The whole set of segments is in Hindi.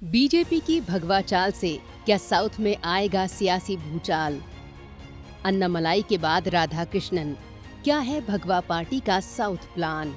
बीजेपी की भगवा चाल से क्या साउथ में आएगा सियासी भूचाल? अन्नामलाई के बाद राधाकृष्णन, क्या है भगवा पार्टी का साउथ प्लान?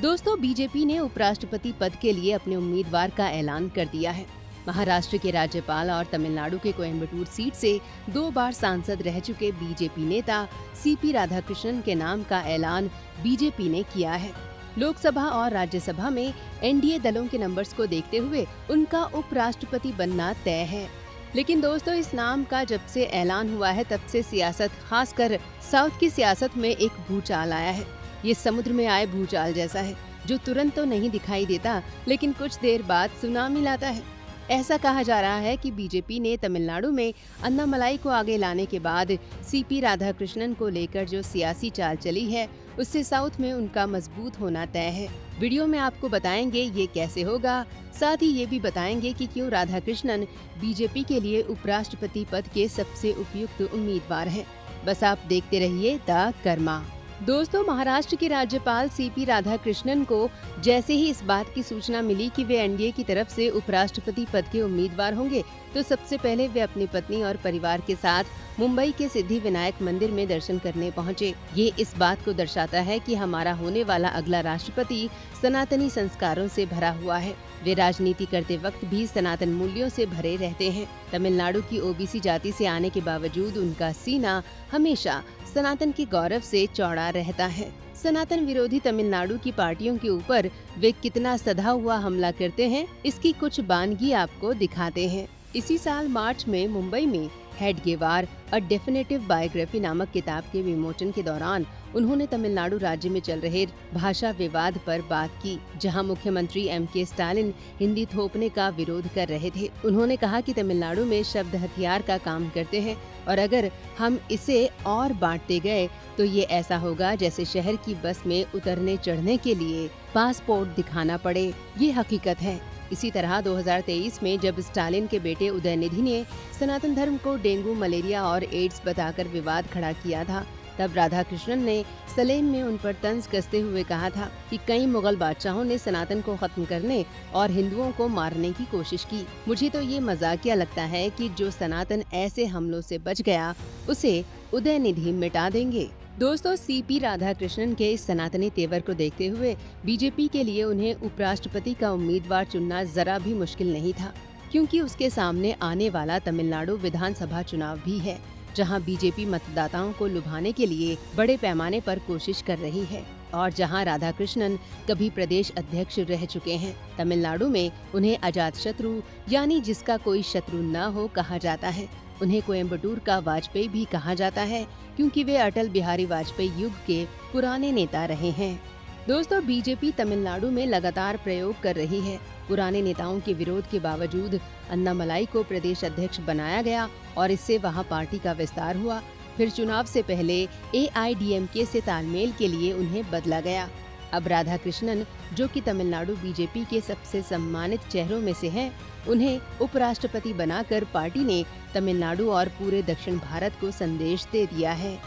दोस्तों, बीजेपी ने उपराष्ट्रपति पद के लिए अपने उम्मीदवार का ऐलान कर दिया है। महाराष्ट्र के राज्यपाल और तमिलनाडु के कोयम्बटूर सीट से 2 बार सांसद रह चुके बीजेपी नेता सीपी राधाकृष्णन के नाम का ऐलान बीजेपी ने किया है। लोकसभा और राज्यसभा में एनडीए दलों के नंबर्स को देखते हुए उनका उपराष्ट्रपति बनना तय है। लेकिन दोस्तों, इस नाम का जब से ऐलान हुआ है तब से सियासत, खासकर साउथ की सियासत में एक भूचाल आया है। ये समुद्र में आए भूचाल जैसा है, जो तुरंत तो नहीं दिखाई देता, लेकिन कुछ देर बाद सुनामी लाता है। ऐसा कहा जा रहा है कि बीजेपी ने तमिलनाडु में अन्नामलाई को आगे लाने के बाद सीपी राधाकृष्णन को लेकर जो सियासी चाल चली है, उससे साउथ में उनका मजबूत होना तय है। वीडियो में आपको बताएंगे ये कैसे होगा, साथ ही ये भी बताएंगे कि क्यों राधाकृष्णन बीजेपी के लिए उपराष्ट्रपति पद के सबसे उपयुक्त उम्मीदवार हैं। बस आप देखते रहिए द कर्मा। दोस्तों, महाराष्ट्र के राज्यपाल सीपी राधाकृष्णन को जैसे ही इस बात की सूचना मिली कि वे एनडीए की तरफ से उपराष्ट्रपति पद के उम्मीदवार होंगे, तो सबसे पहले वे अपनी पत्नी और परिवार के साथ मुंबई के सिद्धि विनायक मंदिर में दर्शन करने पहुंचे। ये इस बात को दर्शाता है कि हमारा होने वाला अगला राष्ट्रपति सनातनी संस्कारों से भरा हुआ है। वे राजनीति करते वक्त भी सनातन मूल्यों से भरे रहते हैं। तमिलनाडु की ओबीसी जाति से आने के बावजूद उनका सीना हमेशा सनातन के गौरव से चौड़ा रहता है। सनातन विरोधी तमिलनाडु की पार्टियों के ऊपर वे कितना सधा हुआ हमला करते हैं, इसकी कुछ बानगी आपको दिखाते हैं। इसी साल मार्च में मुंबई में हेडगेवार अ डेफिनेटिव बायोग्राफी नामक किताब के विमोचन के दौरान उन्होंने तमिलनाडु राज्य में चल रहे भाषा विवाद पर बात की, जहां मुख्यमंत्री एमके स्टालिन हिंदी थोपने का विरोध कर रहे थे। उन्होंने कहा कि तमिलनाडु में शब्द हथियार का काम करते हैं और अगर हम इसे और बांटते गए तो ये ऐसा होगा जैसे शहर की बस में उतरने चढ़ने के लिए पासपोर्ट दिखाना पड़े। ये हकीकत है। इसी तरह 2023 में जब स्टालिन के बेटे उदयनिधि ने सनातन धर्म को डेंगू, मलेरिया और एड्स बताकर विवाद खड़ा किया था, तब राधाकृष्णन ने सलेम में उन पर तंज कसते हुए कहा था कि कई मुगल बादशाहों ने सनातन को खत्म करने और हिंदुओं को मारने की कोशिश की। मुझे तो ये मजाकिया लगता है कि जो सनातन ऐसे हमलों से बच गया, उसे उदयनिधि मिटा देंगे। दोस्तों, सीपी राधाकृष्णन के इस सनातनी तेवर को देखते हुए बीजेपी के लिए उन्हें उपराष्ट्रपति का उम्मीदवार चुनना जरा भी मुश्किल नहीं था, क्योंकि उसके सामने आने वाला तमिलनाडु विधानसभा चुनाव भी है, जहां बीजेपी मतदाताओं को लुभाने के लिए बड़े पैमाने पर कोशिश कर रही है और जहां राधाकृष्णन कभी प्रदेश अध्यक्ष रह चुके हैं। तमिलनाडु में उन्हें अजातशत्रु, यानी जिसका कोई शत्रु न हो, कहा जाता है। उन्हें कोयम्बटूर का वाजपेयी भी कहा जाता है, क्योंकि वे अटल बिहारी वाजपेयी युग के पुराने नेता रहे हैं। दोस्तों, बीजेपी तमिलनाडु में लगातार प्रयोग कर रही है। पुराने नेताओं के विरोध के बावजूद अन्नामलाई को प्रदेश अध्यक्ष बनाया गया और इससे वहां पार्टी का विस्तार हुआ। फिर चुनाव से पहले एआईडीएमके से तालमेल के लिए उन्हें बदला गया। अब राधाकृष्णन, जो कि तमिलनाडु बीजेपी के सबसे सम्मानित चेहरों में से हैं, उन्हें उपराष्ट्रपति बनाकर पार्टी ने तमिलनाडु और पूरे दक्षिण भारत को संदेश दे दिया है।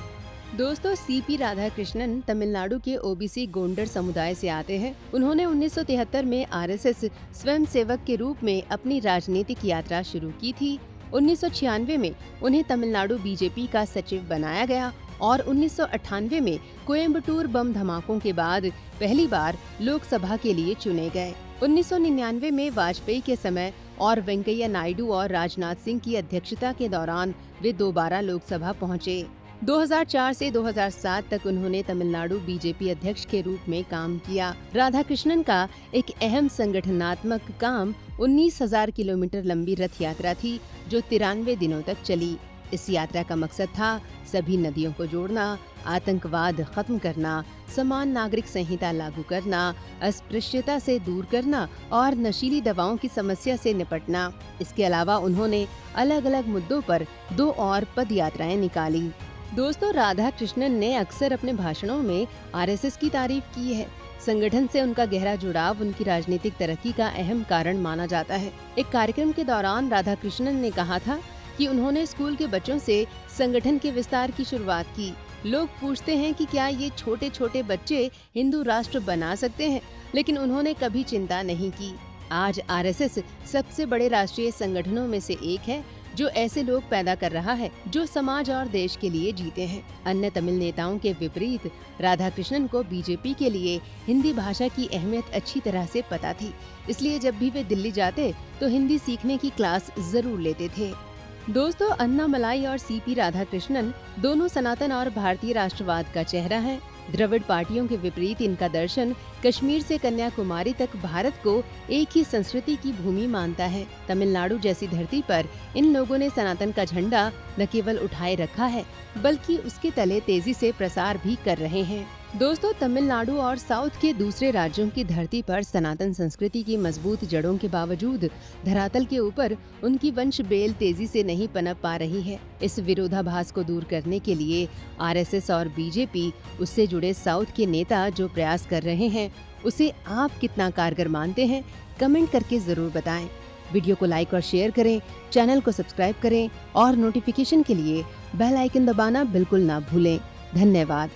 दोस्तों, सीपी राधाकृष्णन तमिलनाडु के ओबीसी गोंडर समुदाय से आते हैं। उन्होंने 1973 में आरएसएस स्वयंसेवक के रूप में अपनी राजनीतिक यात्रा शुरू की थी। 1996 में उन्हें तमिलनाडु बीजेपी का सचिव बनाया गया और 1998 में कोयम्बटूर बम धमाकों के बाद पहली बार लोकसभा के लिए चुने गए। 1999 में वाजपेयी के समय और वेंकैया नायडू और राजनाथ सिंह की अध्यक्षता के दौरान वे दोबारा लोकसभा पहुंचे। 2004 से 2007 तक उन्होंने तमिलनाडु बीजेपी अध्यक्ष के रूप में काम किया। राधाकृष्णन का एक अहम संगठनात्मक काम 19,000 किलोमीटर लंबी रथ यात्रा थी, जो 93 दिनों तक चली। इस यात्रा का मकसद था सभी नदियों को जोड़ना, आतंकवाद खत्म करना, समान नागरिक संहिता लागू करना, अस्पृश्यता से दूर करना और नशीली दवाओं की समस्या से निपटना। इसके अलावा उन्होंने अलग अलग मुद्दों पर 2 और पद यात्राएं निकाली। दोस्तों, राधाकृष्णन ने अक्सर अपने भाषणों में आरएसएस की तारीफ की है। संगठन से उनका गहरा जुड़ाव उनकी राजनीतिक तरक्की का अहम कारण माना जाता है। एक कार्यक्रम के दौरान राधाकृष्णन ने कहा था कि उन्होंने स्कूल के बच्चों से संगठन के विस्तार की शुरुआत की। लोग पूछते हैं कि क्या ये छोटे छोटे बच्चे हिंदू राष्ट्र बना सकते हैं, लेकिन उन्होंने कभी चिंता नहीं की। आज आरएसएस सबसे बड़े राष्ट्रीय संगठनों में से एक है जो ऐसे लोग पैदा कर रहा है जो समाज और देश के लिए जीते हैं। अन्य तमिल नेताओं के विपरीत राधाकृष्णन को बीजेपी के लिए हिंदी भाषा की अहमियत अच्छी तरह से पता थी, इसलिए जब भी वे दिल्ली जाते तो हिंदी सीखने की क्लास जरूर लेते थे। दोस्तों, अन्नामलाई और सीपी राधाकृष्णन दोनों सनातन और भारतीय राष्ट्रवाद का चेहरा हैं। द्रविड़ पार्टियों के विपरीत इनका दर्शन कश्मीर से कन्याकुमारी तक भारत को एक ही संस्कृति की भूमि मानता है। तमिलनाडु जैसी धरती पर इन लोगों ने सनातन का झंडा न केवल उठाए रखा है बल्कि उसके तले तेजी से प्रसार भी कर रहे हैं। दोस्तों, तमिलनाडु और साउथ के दूसरे राज्यों की धरती पर सनातन संस्कृति की मजबूत जड़ों के बावजूद धरातल के ऊपर उनकी वंश बेल तेजी से नहीं पनप पा रही है। इस विरोधाभास को दूर करने के लिए आरएसएस और बीजेपी, उससे जुड़े साउथ के नेता जो प्रयास कर रहे हैं, उसे आप कितना कारगर मानते हैं, कमेंट करके जरूर बताएं। वीडियो को लाइक और शेयर करें, चैनल को सब्सक्राइब करें और नोटिफिकेशन के लिए बेल आइकन दबाना बिल्कुल ना भूलें। धन्यवाद।